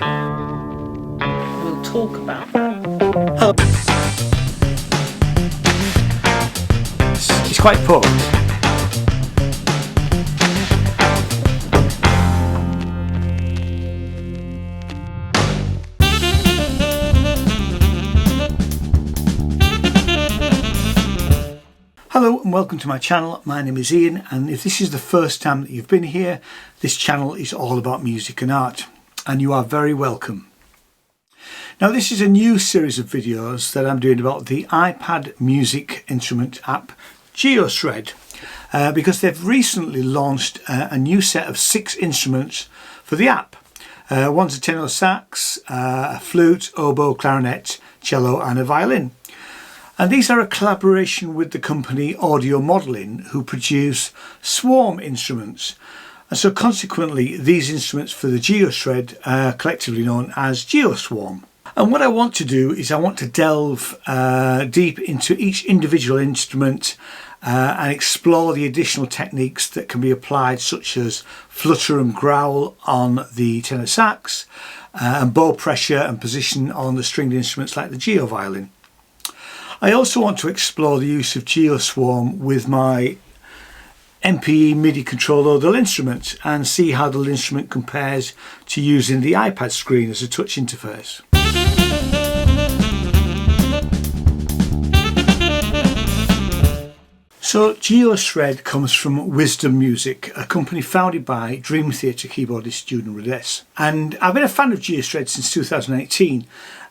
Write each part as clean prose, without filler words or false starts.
We'll talk about that. It's quite poor. Hello and welcome to my channel. My name is Ian, and if this is the first time that you've been here, this channel is all about music and art, and you are very welcome. Now, this is a new series of videos that I'm doing about the iPad music instrument app GeoShred, because they've recently launched a new set of 6 instruments for the app. One's a tenor sax, a flute, oboe, clarinet, cello and a violin. And these are a collaboration with the company Audio Modeling, who produce SWAM instruments. And so consequently, these instruments for the GeoShred are collectively known as GeoSWAM. And what I want to do is I want to delve deep into each individual instrument and explore the additional techniques that can be applied, such as flutter and growl on the tenor sax, and bow pressure and position on the stringed instruments like the geo violin. I also want to explore the use of GeoSwarm with my MPE MIDI controlled audio instrument and see how the instrument compares to using the iPad screen as a touch interface. So GeoShred comes from Wizdom Music, a company founded by Dream Theatre keyboardist Julian Rudess. And I've been a fan of GeoShred since 2018.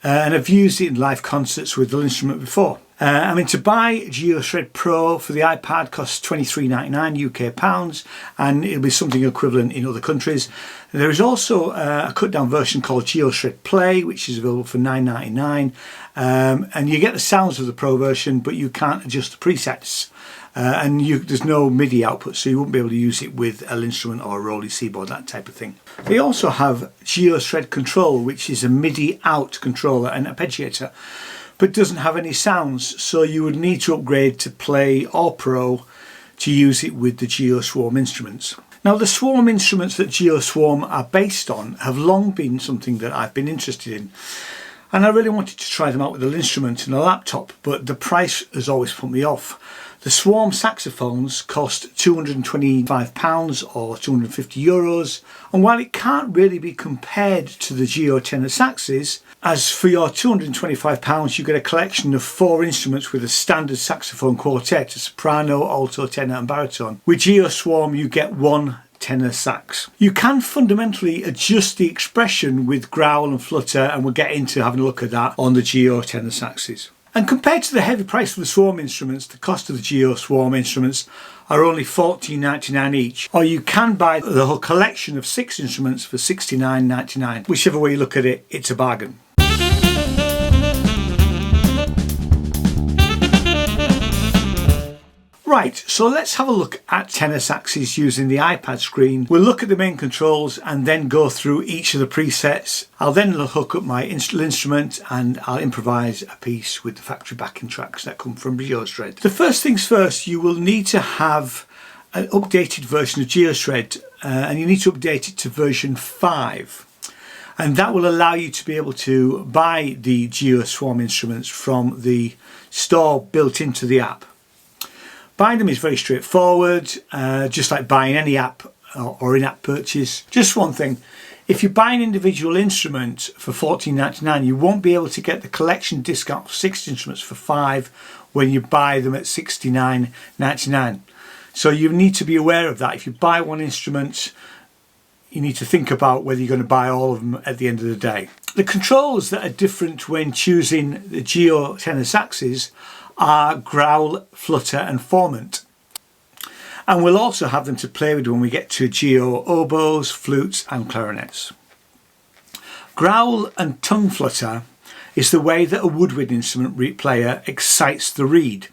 And I've used it in live concerts with the instrument before. To buy GeoShred Pro for the iPad costs £23.99 UK pounds, and it'll be something equivalent in other countries. There is also a cut down version called GeoShred Play, which is available for £9.99, and you get the sounds of the Pro version, but you can't adjust the presets. There's no MIDI output, so you won't be able to use it with an instrument or a Rolly C-board, that type of thing. They also have GeoShred Control, which is a MIDI out controller and arpeggiator, but doesn't have any sounds, so you would need to upgrade to Play or Pro to use it with the GeoSwarm instruments. Now, the SWAM instruments that GeoSwarm are based on have long been something that I've been interested in. And I really wanted to try them out with an instrument and a laptop, but the price has always put me off. The SWAM saxophones cost £225 or €250, and while it can't really be compared to the GeoTenorSaxes, as for your £225 you get a collection of 4 instruments with a standard saxophone quartet, a soprano, alto, tenor and baritone. With GeoSwarm you get 1 tenor sax. You can fundamentally adjust the expression with growl and flutter, and we'll get into having a look at that on the GeoTenorSaxes. And compared to the heavy price of the SWAM instruments, the cost of the GeoSwarm instruments are only £14.99 each. Or you can buy the whole collection of 6 instruments for £69.99. Whichever way you look at it, it's a bargain. Right, so let's have a look at tenor saxes using the iPad screen. We'll look at the main controls and then go through each of the presets. I'll then hook up my instrument and I'll improvise a piece with the factory backing tracks that come from GeoShred. The first things first, you will need to have an updated version of GeoShred, and you need to update it to version 5. And that will allow you to be able to buy the GeoSwarm instruments from the store built into the app. Buying them is very straightforward, just like buying any app or in-app purchase. Just one thing, if you buy an individual instrument for £14.99, you won't be able to get the collection discount of 6 instruments for £5 when you buy them at £69.99. So you need to be aware of that. If you buy one instrument, you need to think about whether you're going to buy all of them at the end of the day. The controls that are different when choosing the GeoTenorSaxes are growl, flutter and formant. And we'll also have them to play with when we get to geo oboes, flutes and clarinets. Growl and tongue flutter is the way that a woodwind instrument player excites the reed.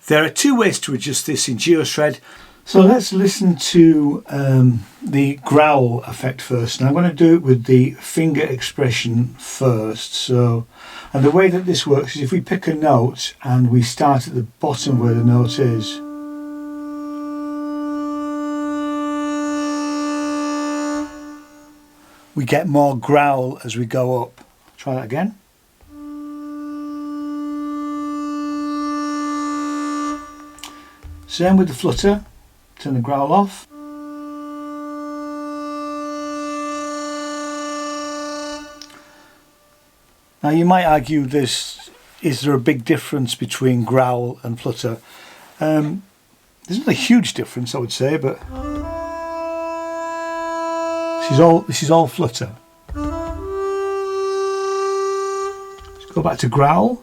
There are 2 ways to adjust this in GeoShred. So let's listen to the growl effect first. And I'm going to do it with the finger expression first. And the way that this works is if we pick a note and we start at the bottom where the note is, we get more growl as we go up. Try that again. Same with the flutter. Turn the growl off. Now you might argue is there a big difference between growl and flutter? There's not a huge difference, I would say, but this is all flutter. Let's go back to growl.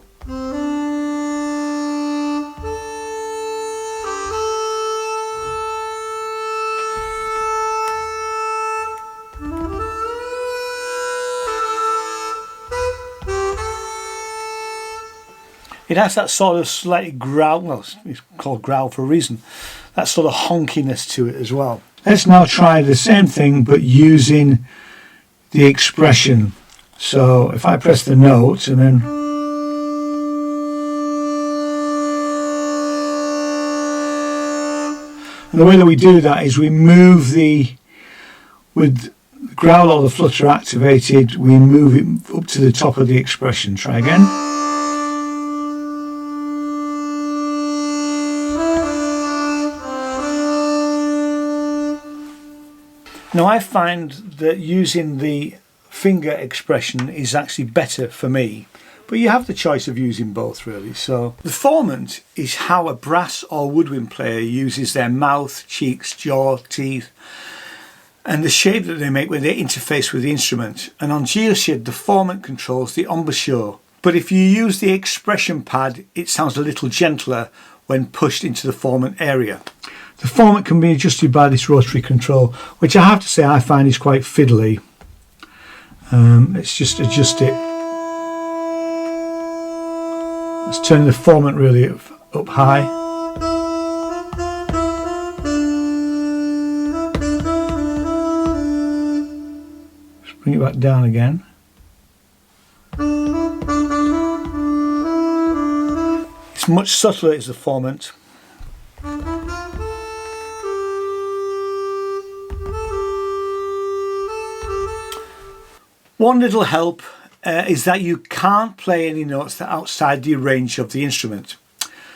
It has that sort of slightly growl, well, it's called growl for a reason, that sort of honkiness to it as well. Let's now try the same thing but using the expression. So if I press the note and then and the way that we do that is we move with the growl or the flutter activated, we move it up to the top of the expression. Try again. Now I find that using the finger expression is actually better for me, but you have the choice of using both really. So the formant is how a brass or woodwind player uses their mouth, cheeks, jaw, teeth and the shape that they make when they interface with the instrument. And on GeoShred the formant controls the embouchure, but if you use the expression pad it sounds a little gentler when pushed into the formant area. The formant can be adjusted by this rotary control, which I have to say I find is quite fiddly. Let's just adjust it. Let's turn the formant really up high. Let's bring it back down again. It's much subtler as the formant. One little help is that you can't play any notes that are outside the range of the instrument.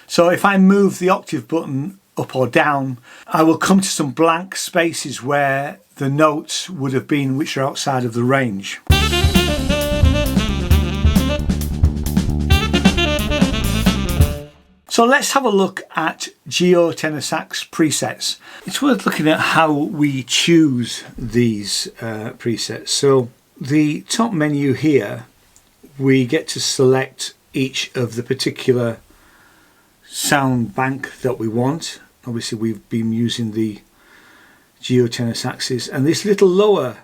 So if I move the octave button up or down, I will come to some blank spaces where the notes would have been which are outside of the range. So let's have a look at GeoTenorSax presets. It's worth looking at how we choose these presets. So the top menu here, we get to select each of the particular sound bank that we want. Obviously we've been using the GeoTenorSaxes, and this little lower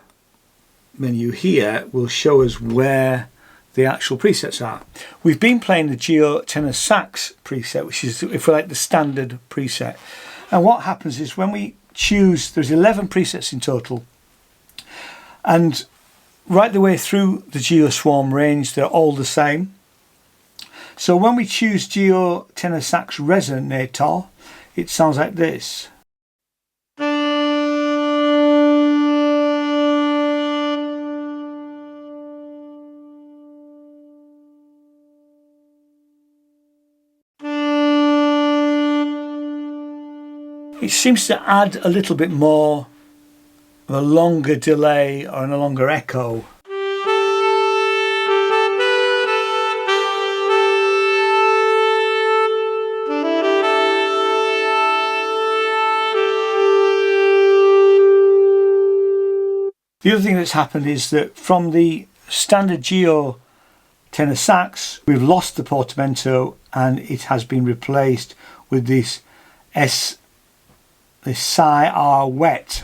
menu here will show us where the actual presets are. We've been playing the GeoTenorSax preset, which is, if we like, the standard preset. And what happens is when we choose, there's 11 presets in total, and right the way through the GeoSwarm range they're all the same. So when we choose GeoTenorSax Resonator, it sounds like this. It seems to add a little bit more of a longer delay or a longer echo. The other thing that's happened is that from the standard GeoTenorSax we've lost the portamento and it has been replaced with this Psi-R wet.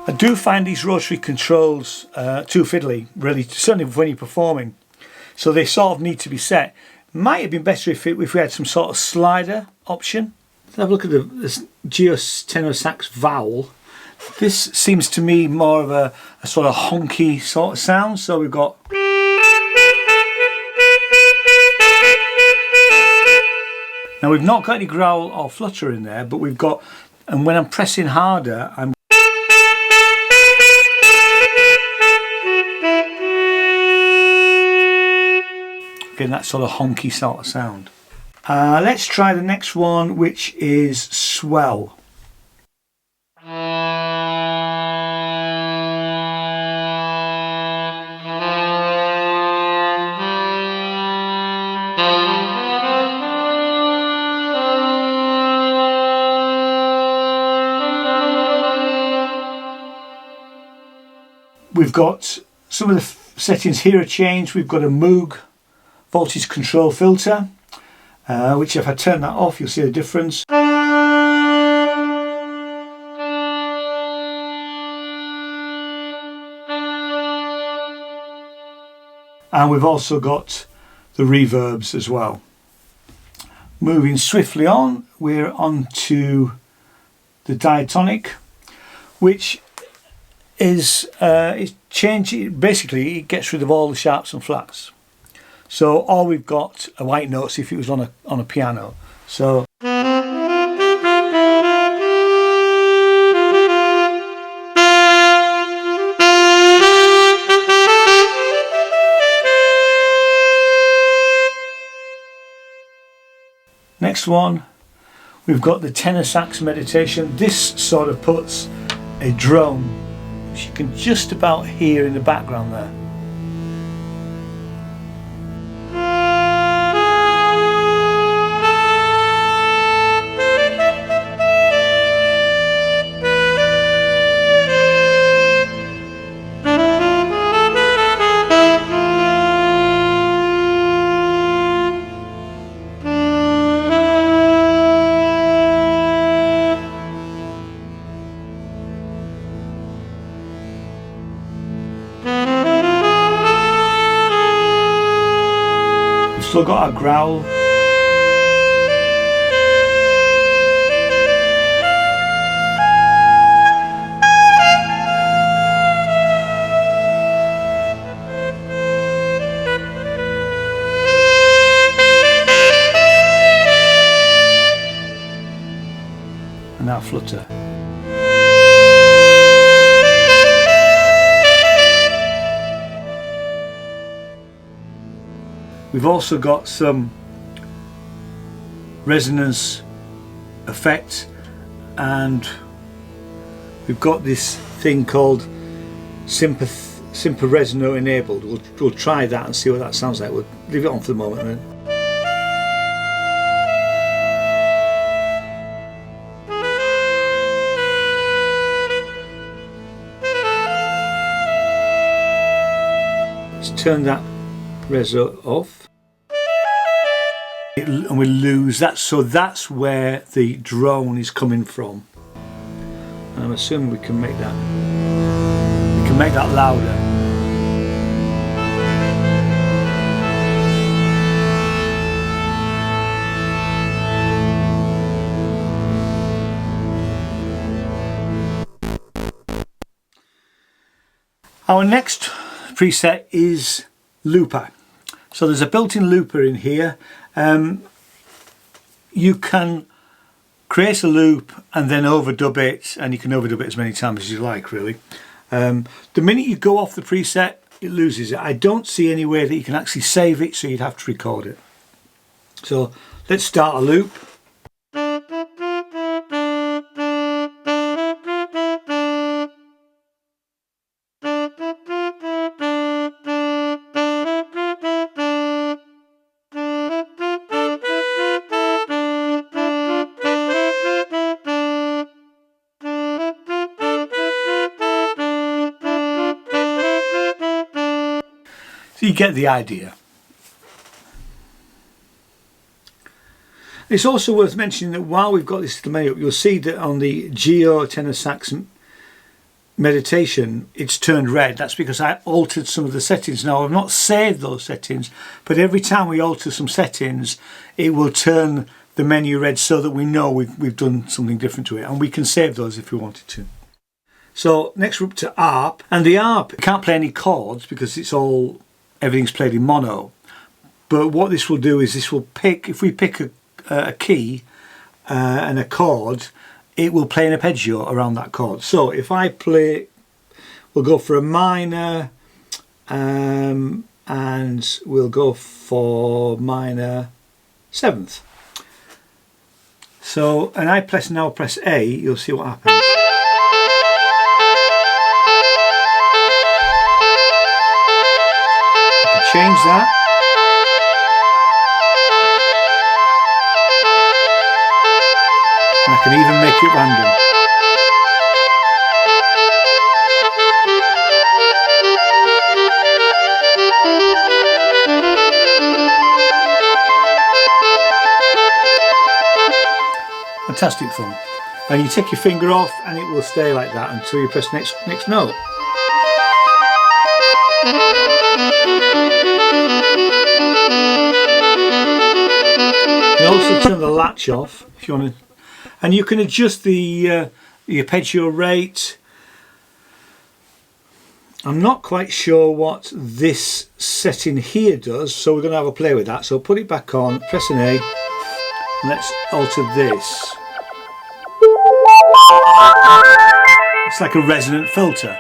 I do find these rotary controls too fiddly, really, certainly when you're performing. So they sort of need to be set. Might have been better if we had some sort of slider option. Let's have a look at this GeoTenorSax vowel. This seems to me more of a sort of honky sort of sound. So we've got. Now we've not got any growl or flutter in there, but we've got, and when I'm pressing harder, I'm getting that sort of honky sort of sound. Let's try the next one, which is swell. We've got some of the settings here are changed. We've got a Moog voltage control filter, which if I turn that off, you'll see the difference. And we've also got the reverbs as well. Moving swiftly on, we're on to the diatonic, which is changing. Basically, it gets rid of all the sharps and flats. So all we've got are white notes if it was on a piano. So next one, we've got the tenor sax meditation. This sort of puts a drone, which you can just about hear in the background there. Still got a growl. And now flutter. We've also got some resonance effect, and we've got this thing called Simper Resono enabled. We'll try that and see what that sounds like. We'll leave it on for the moment then. Let's turn that reso off. And we lose that, so that's where the drone is coming from. And I'm assuming we can make that louder. Our next preset is looper. So there's a built-in looper in here. You can create a loop and then overdub it, and you can overdub it as many times as you like, really. The minute you go off the preset, it loses it. I don't see any way that you can actually save it, so you'd have to record it. So let's start a loop. So you get the idea. It's also worth mentioning that while we've got this little menu up, you'll see that on the GeoTenorSax meditation, it's turned red. That's because I altered some of the settings. Now, I've not saved those settings, but every time we alter some settings, it will turn the menu red so that we know we've done something different to it, and we can save those if we wanted to. So next we're up to ARP, and the ARP can't play any chords because everything's played in mono. But what this will do is this will pick, if we pick a a key and a chord, it will play an arpeggio around that chord. So if I play, we'll go for a minor, and we'll go for minor 7th. So, and I now press A, you'll see what happens. I can change that. And I can even make it random. Fantastic fun. And you take your finger off and it will stay like that until you press next note. You also turn the latch off if you want to, and you can adjust the arpeggio rate. I'm not quite sure what this setting here does, so we're going to have a play with that. So put it back on, press an A, and let's alter this. It's like a resonant filter.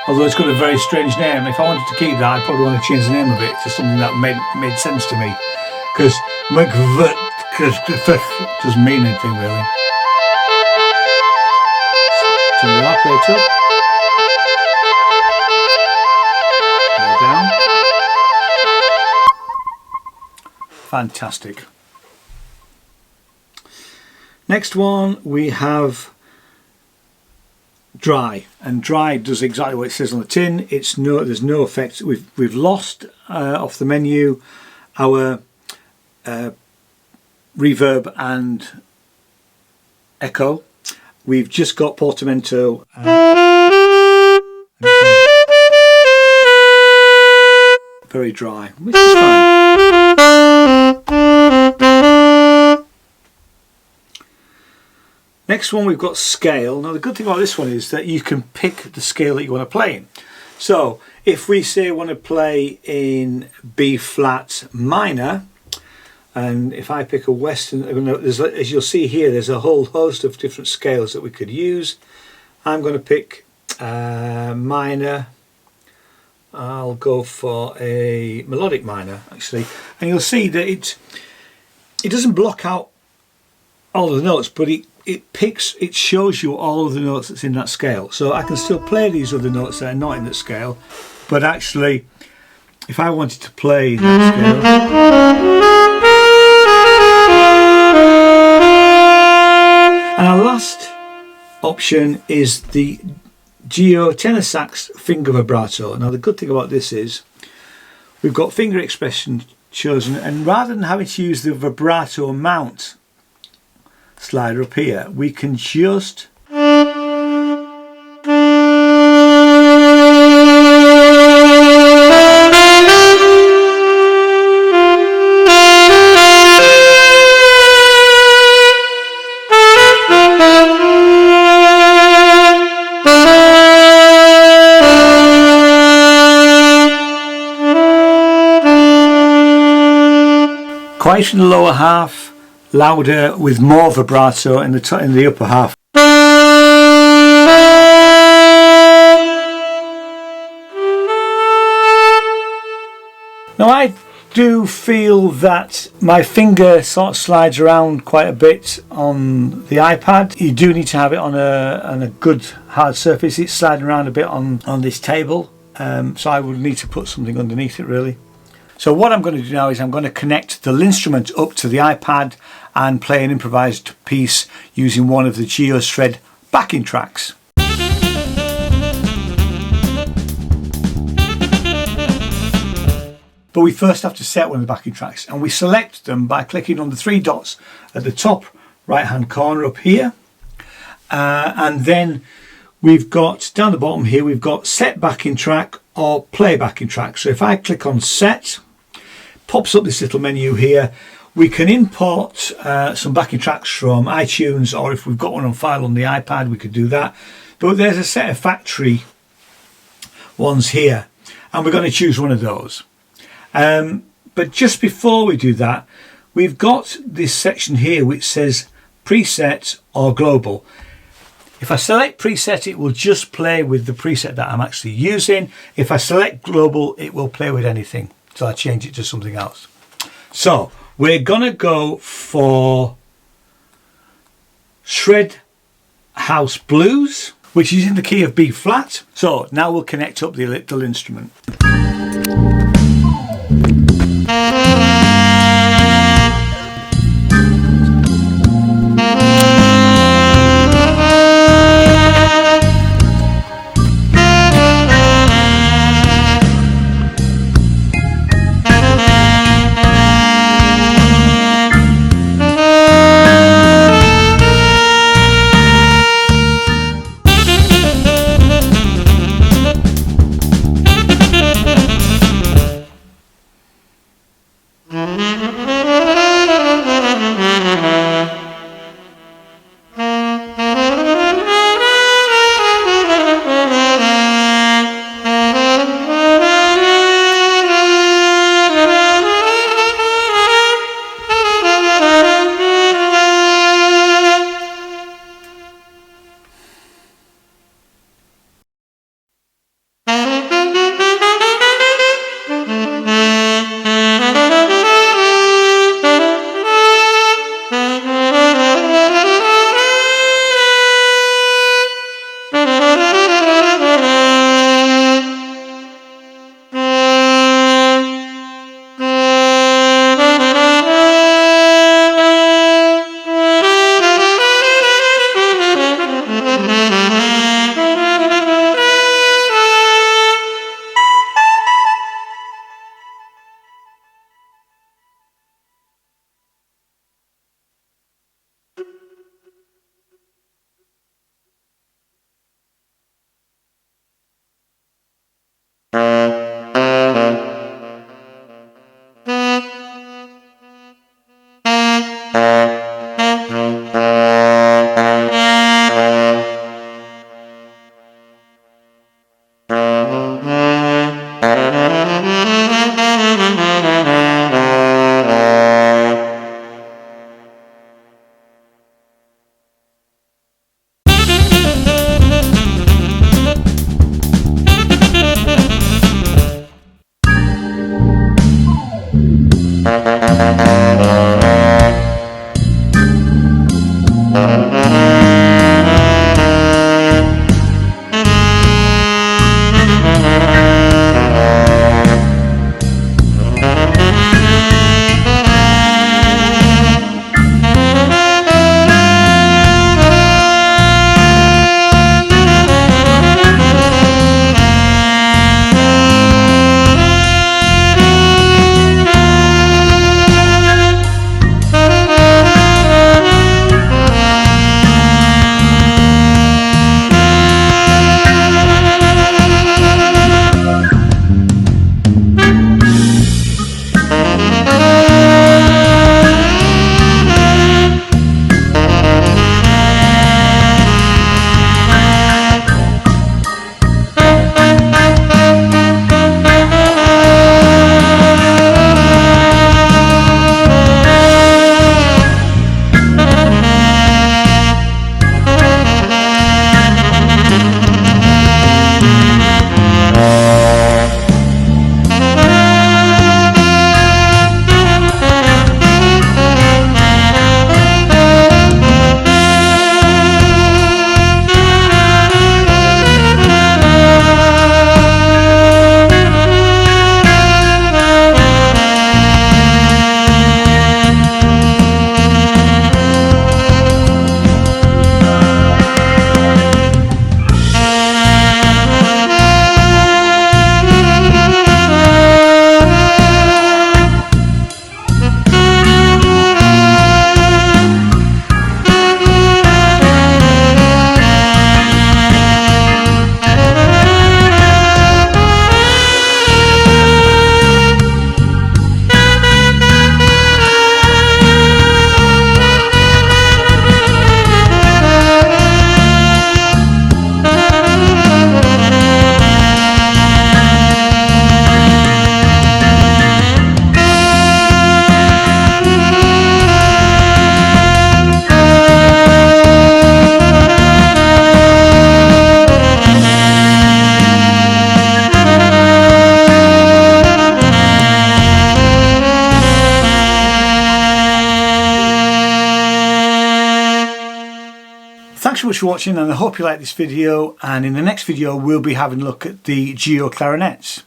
Although it's got a very strange name. If I wanted to keep that, I'd probably want to change the name of it to something that made sense to me. Because doesn't mean anything really. Turn the arpeggiator up. More down. Fantastic. Next one we have dry, and dry does exactly what it says on the tin. There's no effects. We've lost off the menu our reverb and echo. We've just got portamento. Very dry, which is fine. Next one we've got scale. Now the good thing about this one is that you can pick the scale that you want to play in. So if we say want to play in B flat minor, and if I pick a Western, as you'll see here, there's a whole host of different scales that we could use. I'm going to pick minor. I'll go for a melodic minor actually, and you'll see that it doesn't block out all of the notes, but it shows you all of the notes that's in that scale. So I can still play these other notes that are not in that scale, but actually if I wanted to play that scale, and our last option is the GeoTenorSax finger vibrato. Now the good thing about this is we've got finger expression chosen, and rather than having to use the vibrato mount slider up here, we can just quite in the lower half, louder with more vibrato in the upper half. Now I do feel that my finger sort of slides around quite a bit on the iPad. You do need to have it on a good hard surface. It's sliding around a bit on this table, so I would need to put something underneath it really. So what I'm going to do now is I'm going to connect the instrument up to the iPad and play an improvised piece using one of the GeoShred backing tracks. But we first have to set one of the backing tracks, and we select them by clicking on the three dots at the top right hand corner up here, and then we've got down the bottom here we've got set backing track or play backing track. So if I click on set, pops up this little menu here. We can import some backing tracks from iTunes, or if we've got one on file on the iPad we could do that, but there's a set of factory ones here and we're going to choose one of those. But just before we do that, we've got this section here which says preset or global. If I select preset, it will just play with the preset that I'm actually using. If I select global, it will play with anything. So I change it to something else. So we're gonna go for Shred House Blues, which is in the key of B flat. So now we'll connect up the little instrument. much for watching, and I hope you like this video, and in the next video we'll be having a look at the Geo clarinets.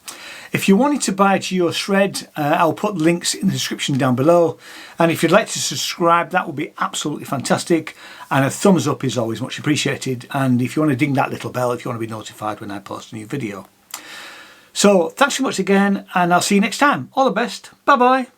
If you wanted to buy GeoShred, I'll put links in the description down below, and if you'd like to subscribe, that would be absolutely fantastic, and a thumbs up is always much appreciated, and if you want to ding that little bell if you want to be notified when I post a new video. So thanks so much again, and I'll see you next time. All the best. Bye bye.